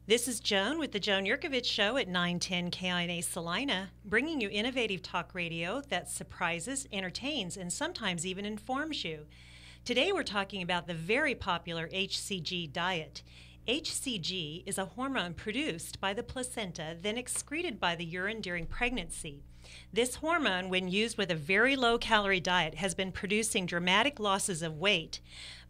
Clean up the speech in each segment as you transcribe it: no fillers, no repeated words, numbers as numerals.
This is Joan with the Joan Yurkovich Show at 910 KINA Salina, bringing you innovative talk radio that surprises, entertains, and sometimes even informs you. Today we're talking about the very popular HCG diet. HCG is a hormone produced by the placenta, then excreted by the urine during pregnancy. This hormone, when used with a very low-calorie diet, has been producing dramatic losses of weight.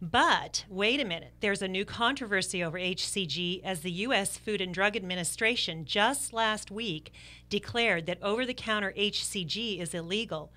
But, wait a minute, there's a new controversy over HCG as the U.S. Food and Drug Administration just last week declared that over-the-counter HCG is illegal,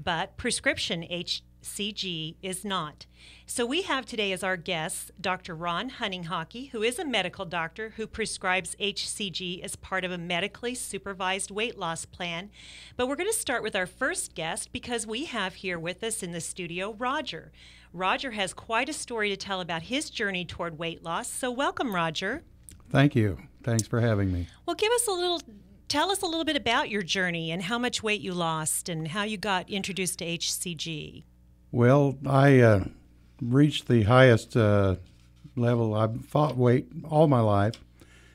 but prescription HCG is not. So we have today as our guests Dr. Ron Hunninghake, who is a medical doctor who prescribes HCG as part of a medically supervised weight loss plan. But we're going to start with our first guest because we have here with us in the studio Roger. Roger has quite a story to tell about his journey toward weight loss. So welcome, Roger. Thank you. Thanks for having me. Well, tell us a little bit about your journey and how much weight you lost and how you got introduced to HCG. Well, I reached the highest level. I've fought weight all my life,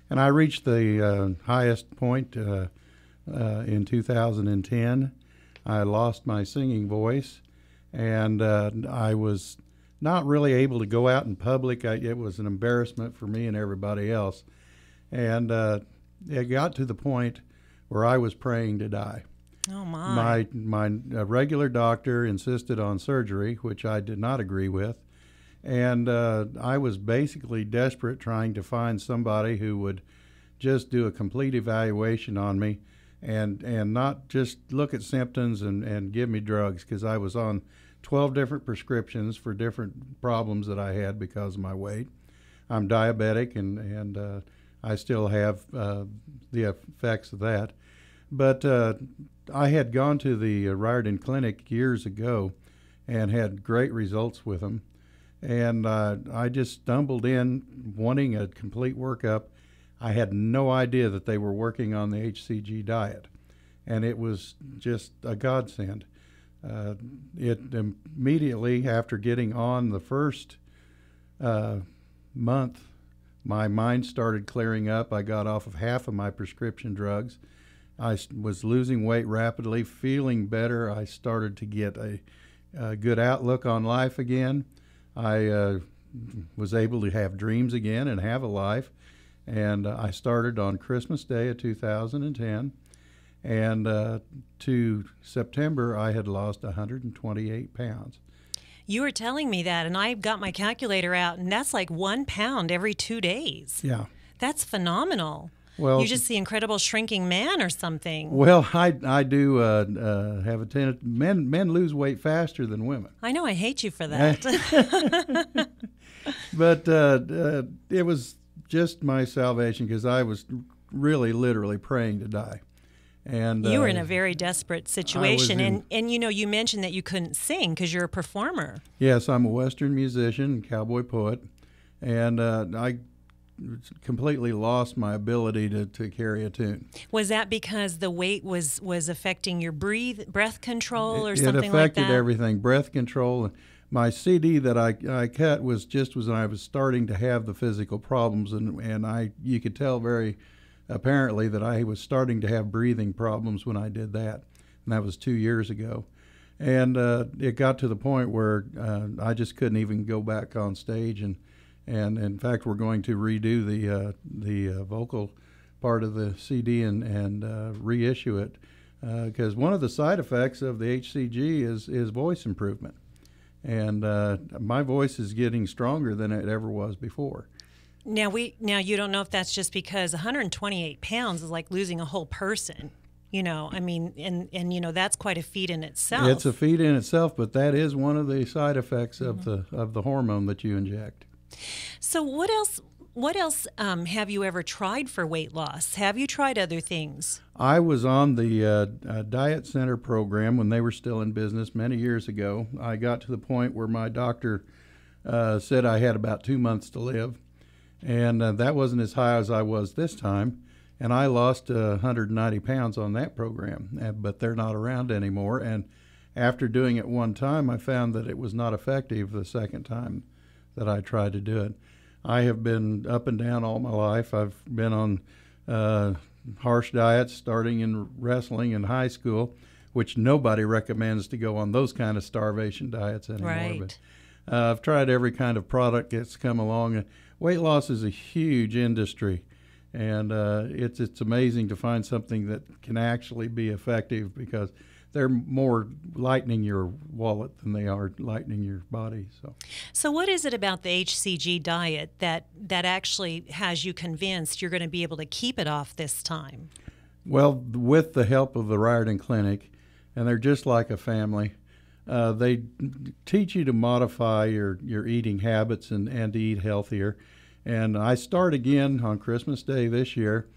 and I reached the highest point in 2010. I lost my singing voice, and I was not really able to go out in public. It was an embarrassment for me and everybody else, and it got to the point where I was praying to die. Oh my! My regular doctor insisted on surgery, which I did not agree with, and I was basically desperate trying to find somebody who would just do a complete evaluation on me and not just look at symptoms and give me drugs, because I was on 12 different prescriptions for different problems that I had because of my weight. I'm diabetic, and I still have the effects of that. But I had gone to the Riordan Clinic years ago and had great results with them. And I just stumbled in wanting a complete workup. I had no idea that they were working on the HCG diet. And it was just a godsend. It immediately after getting on the first month, my mind started clearing up. I got off of half of my prescription drugs. I was losing weight rapidly, feeling better. I started to get a good outlook on life again. I was able to have dreams again and have a life. And I started on Christmas Day of 2010. And to September, I had lost 128 pounds. You were telling me that, and I got my calculator out, and that's like 1 pound every 2 days. Yeah. That's phenomenal. Well, you're just the incredible shrinking man or something. Well, I do have a tendency. Men lose weight faster than women. I know. I hate you for that. But it was just my salvation, because I was really, literally praying to die. And you were in a very desperate situation, and you know, you mentioned that you couldn't sing because you're a performer. Yes, I'm a Western musician and cowboy poet, and I completely lost my ability to carry a tune. Was that because the weight was affecting your breath control or something like that? It affected everything, breath control. My CD that I cut was when I was starting to have the physical problems, and you could tell very apparently that I was starting to have breathing problems when I did that, and that was 2 years ago. And it got to the point where I just couldn't even go back on stage, and in fact we're going to redo the vocal part of the CD and reissue it, because one of the side effects of the HCG is voice improvement, and my voice is getting stronger than it ever was before. Now you don't know if that's just because 128 pounds is like losing a whole person, you know. I mean, and you know, that's quite a feat in itself. It's a feat in itself, but that is one of the side effects of the hormone that you inject. So what else have you ever tried for weight loss? Have you tried other things? I was on the Diet Center program when they were still in business many years ago. I got to the point where my doctor said I had about 2 months to live. And that wasn't as high as I was this time. And I lost 190 pounds on that program, but they're not around anymore. And after doing it one time, I found that it was not effective the second time that I tried to do it. I have been up and down all my life. I've been on harsh diets starting in wrestling in high school, which nobody recommends to go on those kind of starvation diets anymore. Right. But I've tried every kind of product that's come along. Weight loss is a huge industry, and it's amazing to find something that can actually be effective, because they're more lightening your wallet than they are lightening your body. So what is it about the HCG diet that actually has you convinced you're going to be able to keep it off this time? Well, with the help of the Riordan Clinic, and they're just like a family, they teach you to modify your eating habits and to eat healthier. And I start again on Christmas Day this year,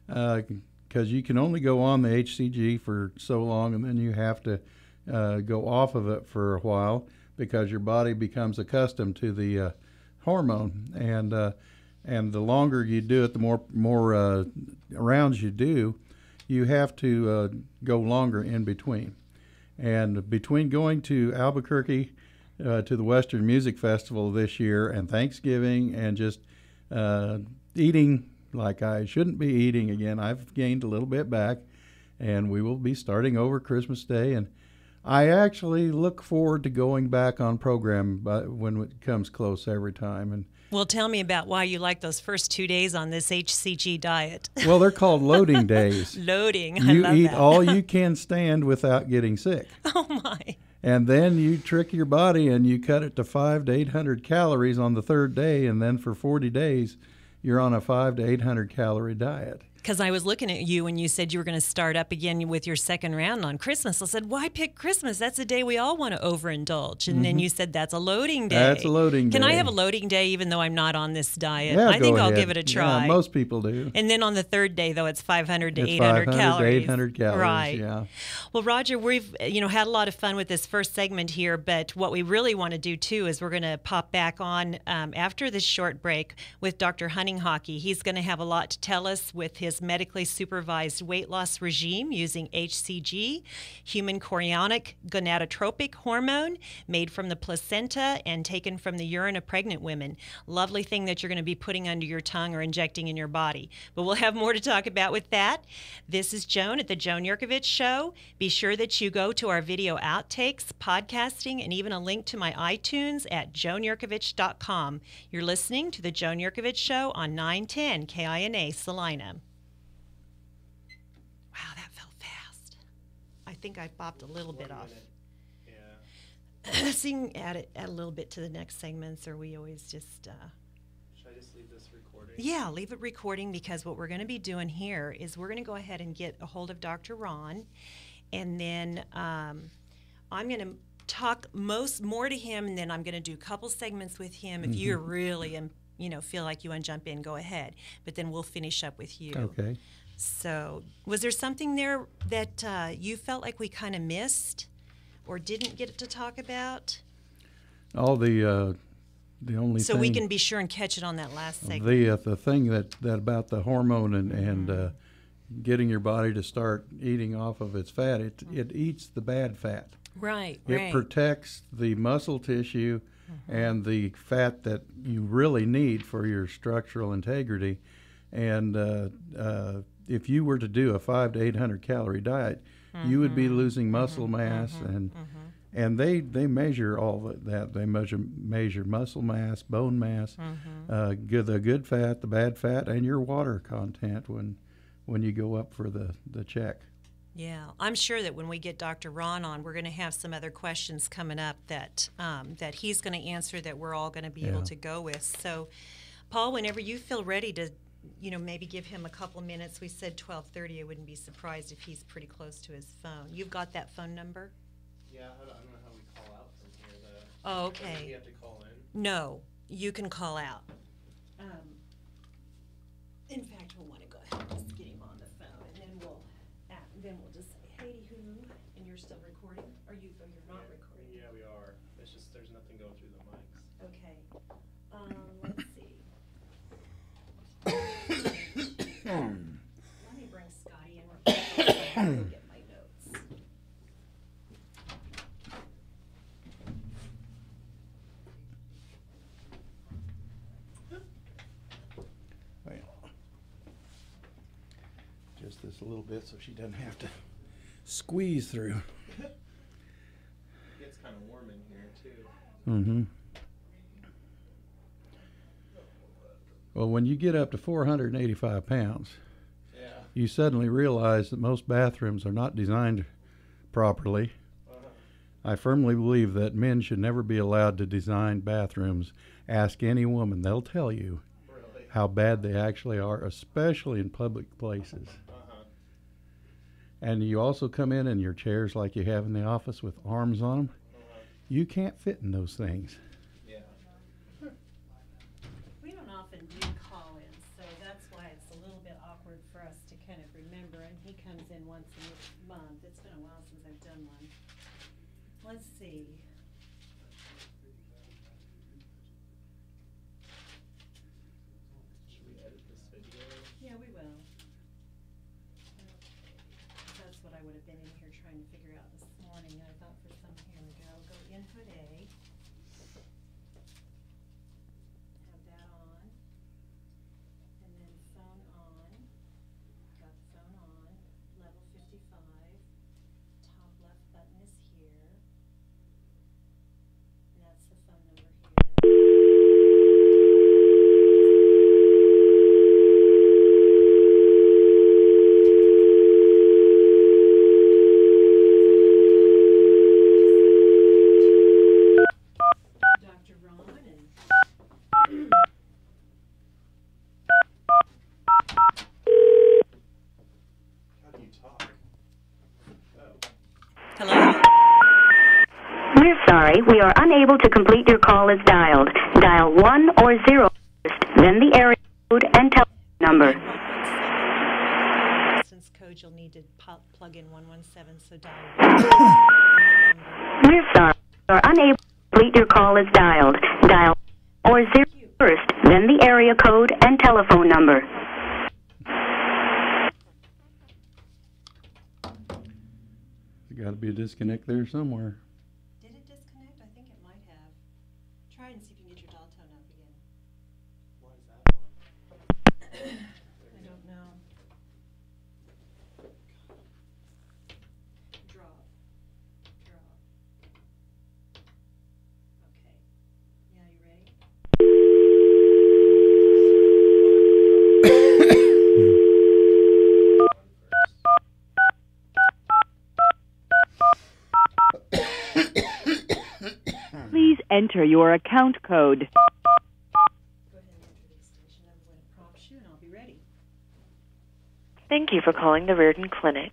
because you can only go on the HCG for so long, and then you have to go off of it for a while, because your body becomes accustomed to the hormone. And the longer you do it, the more rounds you do, you have to go longer in between. And between going to Albuquerque to the Western Music Festival this year and Thanksgiving and just eating like I shouldn't be eating again, I've gained a little bit back, and we will be starting over Christmas Day. And I actually look forward to going back on program when it comes close every time. And well, tell me about why you like those first 2 days on this HCG diet. Well, they're called loading days. Loading, I you love eat that. all you can stand without getting sick. Oh, my. And then you trick your body and you cut it to 500 to 800 calories on the third day, and then for 40 days, you're on a 500 to 800 calorie diet. Because I was looking at you when you said you were going to start up again with your second round on Christmas. I said, why pick Christmas? That's a day we all want to overindulge. And then you said that's a loading day. That's a loading day. Can I have a loading day even though I'm not on this diet? Yeah, I think go I'll ahead. give it a try. Yeah, most people do. And then on the third day, though, it's 500 to It's 800 500 calories. to 800 calories, Right. yeah. Well, Roger, we've had a lot of fun with this first segment here, but what we really want to do, too, is we're going to pop back on after this short break with Dr. Hunninghake. He's going to have a lot to tell us with his medically supervised weight loss regime using HCG, human chorionic gonadotropic hormone, made from the placenta and taken from the urine of pregnant women. Lovely thing that you're going to be putting under your tongue or injecting in your body. But we'll have more to talk about with that. This is Joan at the Joan Yurkovich Show. Be sure that you go to our video outtakes, podcasting, and even a link to my iTunes at joanyurkovich.com. You're listening to the Joan Yurkovich Show on 910 KINA Salina. Wow, that fell fast. I think I bopped a little bit off. Yeah. So you can add a little bit to the next segments, or we always just... Should I just leave this recording? Yeah, leave it recording, because what we're going to be doing here is we're going to go ahead and get a hold of Dr. Ron, and then I'm going to talk more to him, and then I'm going to do a couple segments with him. If you're really, feel like you want to jump in, go ahead. But then we'll finish up with you. Okay. So was there something there that you felt like we kind of missed or didn't get to talk about? All the only so thing, we can be sure and catch it on that last segment. the thing that about the hormone and getting your body to start eating off of its fat, it eats the bad fat. Right. It protects the muscle tissue and the fat that you really need for your structural integrity. And if you were to do a 500 to 800 calorie diet, you would be losing muscle mass, and they measure all that. They measure muscle mass, bone mass, the good fat, the bad fat, and your water content when you go up for the check. Yeah, I'm sure that when we get Dr. Ron on, we're going to have some other questions coming up that he's going to answer that we're all going to be able to go with. So, Paul, whenever you feel ready to, maybe give him a couple minutes. We said 12:30. I wouldn't be surprised if he's pretty close to his phone. You've got that phone number? Yeah, I don't know how we call out from here. Oh, okay. Does he have to call in? No, you can call out. In fact, we'll want to go ahead and just get him on the phone, and then we'll just say, "Hey, who?" And you're still recording? Or you're not recording? Yeah, we are. It's just there's nothing going through the mics. Okay. Let's see. Let me bring Scotty in. Go get my notes. just this a little bit so she doesn't have to squeeze through. It gets kind of warm in here, too. Mm-hmm. Well, when you get up to 485 pounds, Yeah. you suddenly realize that most bathrooms are not designed properly. I firmly believe that men should never be allowed to design bathrooms. Ask any woman, they'll tell you Really? how bad they actually are, especially in public places. And you also come in your chairs like you have in the office with arms on them. You can't fit in those things. Yeah. We don't often do call-ins, so that's why it's a little bit awkward for us to kind of remember. And he comes in once a month. It's been a while since I've done one. Let's see. Should we edit this video? Yeah, we will. That's what I would have been in here trying to figure out this morning. And I thought for some, here we go. Go input A. Have that on. And then phone on. Got the phone on. Level 55. Top left button is here. And that's the phone number here. Dr. Ron and How do you talk? Oh. hello. We're sorry, we are unable to complete your call as dialed. Dial 1 or 0 first, then the area code and telephone number. Distance code, you'll need to plug in 117, so dial 1 and the number. We're sorry, we are unable to complete your call as dialed. Dial 1 or 0 first, then the area code and telephone number. There's got to be a disconnect there somewhere. Did it disconnect? I think it might have. Try and see if you can get your dial tone up again. Why is that on? I don't know. Drop. Drop. Okay. Yeah, you ready? Please enter your account code. Go ahead and enter the extension number when it prompts you, and I'll be ready. Thank you for calling the Reardon Clinic.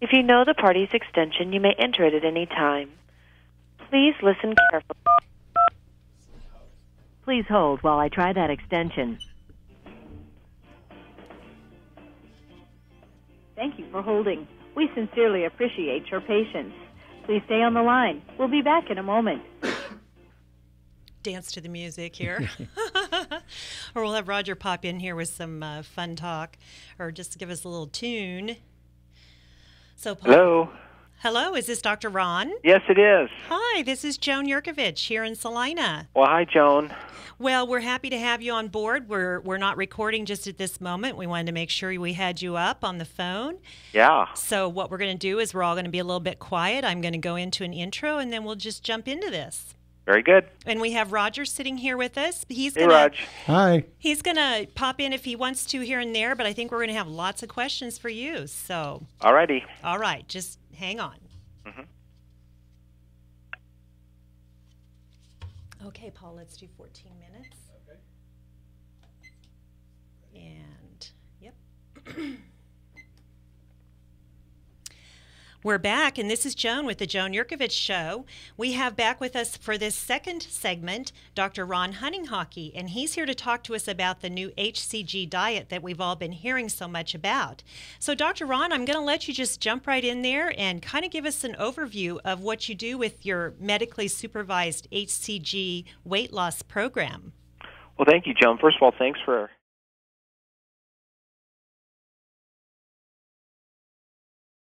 If you know the party's extension, you may enter it at any time. Please listen carefully. Please hold while I try that extension. Thank you for holding. We sincerely appreciate your patience. Please stay on the line. We'll be back in a moment. Dance to the music here. Or we'll have Roger pop in here with some fun talk, or just give us a little tune. So, Paul, Hello. hello, is this Dr. Ron? Yes, it is. Hi, this is Joan Yurkovich here in Salina. Well, hi, Joan. Well, we're happy to have you on board. We're not recording just at this moment. We wanted to make sure we had you up on the phone. Yeah. So what we're going to do is we're all going to be a little bit quiet. I'm going to go into an intro, and then we'll just jump into this. Very good. And we have Roger sitting here with us. He's Hey, gonna Raj. Hi. he's gonna pop in if he wants to here and there, but I think we're gonna have lots of questions for you. So, Alrighty. all right, just hang on. Mhm. Okay, Paul, let's do 14 minutes. Okay. And yep. We're back, and this is Joan with the Joan Yurkovich Show. We have back with us for this second segment Dr. Ron Hunninghake, and he's here to talk to us about the new HCG diet that we've all been hearing so much about. So, Dr. Ron, I'm going to let you just jump right in there and kind of give us an overview of what you do with your medically supervised HCG weight loss program. Well, thank you, Joan. First of all, thanks for